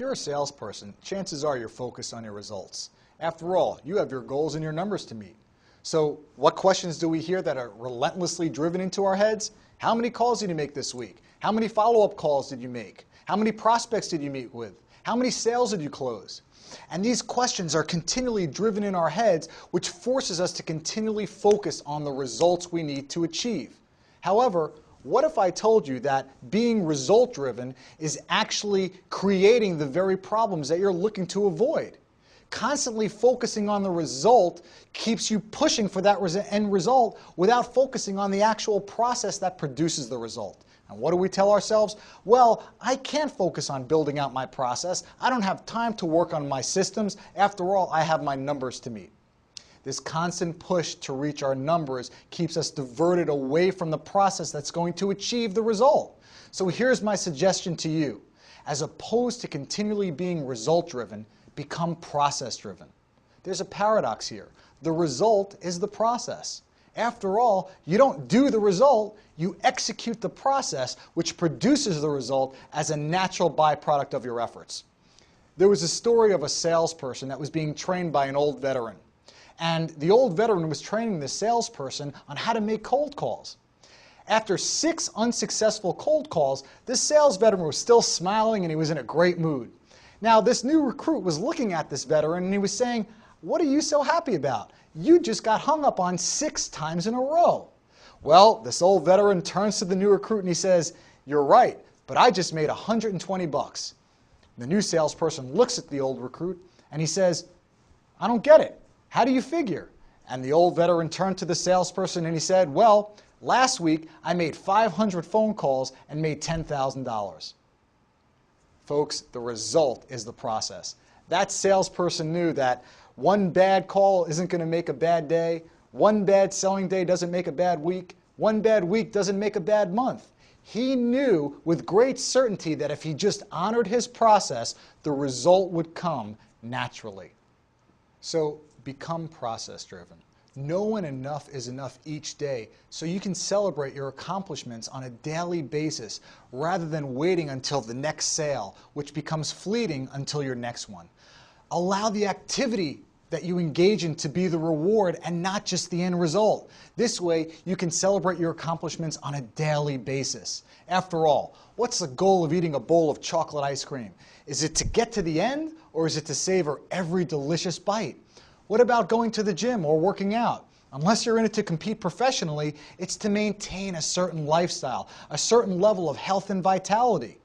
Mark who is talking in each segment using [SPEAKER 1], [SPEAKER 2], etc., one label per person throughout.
[SPEAKER 1] you're a salesperson, chances are you're focused on your results. After all, you have your goals and your numbers to meet. So what questions do we hear that are relentlessly driven into our heads? How many calls did you make this week? How many follow-up calls did you make? How many prospects did you meet with? How many sales did you close? And these questions are continually driven in our heads, which forces us to continually focus on the results we need to achieve. However, what if I told you that being result-driven is actually creating the very problems that you're looking to avoid? Constantly focusing on the result keeps you pushing for that end result without focusing on the actual process that produces the result. And what do we tell ourselves? Well, I can't focus on building out my process. I don't have time to work on my systems. After all, I have my numbers to meet. This constant push to reach our numbers keeps us diverted away from the process that's going to achieve the result. So here's my suggestion to you. As opposed to continually being result-driven, become process-driven. There's a paradox here. The result is the process. After all, you don't do the result, you execute the process, which produces the result as a natural byproduct of your efforts. There was a story of a salesperson that was being trained by an old veteran. And the old veteran was training the salesperson on how to make cold calls. After 6 unsuccessful cold calls, this sales veteran was still smiling and he was in a great mood. Now, this new recruit was looking at this veteran and he was saying, "What are you so happy about? You just got hung up on 6 times in a row." Well, this old veteran turns to the new recruit and he says, "You're right, but I just made $120. The new salesperson looks at the old recruit and he says, "I don't get it. How do you figure?" And the old veteran turned to the salesperson and he said, "Well, last week I made 500 phone calls and made $10,000. Folks, the result is the process. That salesperson knew that one bad call isn't going to make a bad day. One bad selling day doesn't make a bad week. One bad week doesn't make a bad month. He knew with great certainty that if he just honored his process, the result would come naturally. So become process-driven. Know when enough is enough each day so you can celebrate your accomplishments on a daily basis rather than waiting until the next sale, which becomes fleeting until your next one. Allow the activity that you engage in to be the reward and not just the end result. This way, you can celebrate your accomplishments on a daily basis. After all, what's the goal of eating a bowl of chocolate ice cream? Is it to get to the end, or is it to savor every delicious bite? What about going to the gym or working out? Unless you're in it to compete professionally, it's to maintain a certain lifestyle, a certain level of health and vitality.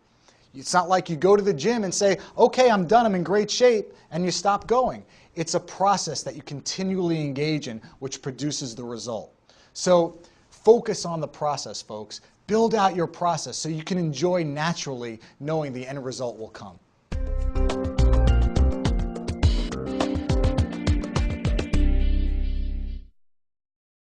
[SPEAKER 1] It's not like you go to the gym and say, "Okay, I'm done, I'm in great shape," and you stop going. It's a process that you continually engage in, which produces the result. So focus on the process, folks. Build out your process so you can enjoy naturally knowing the end result will come.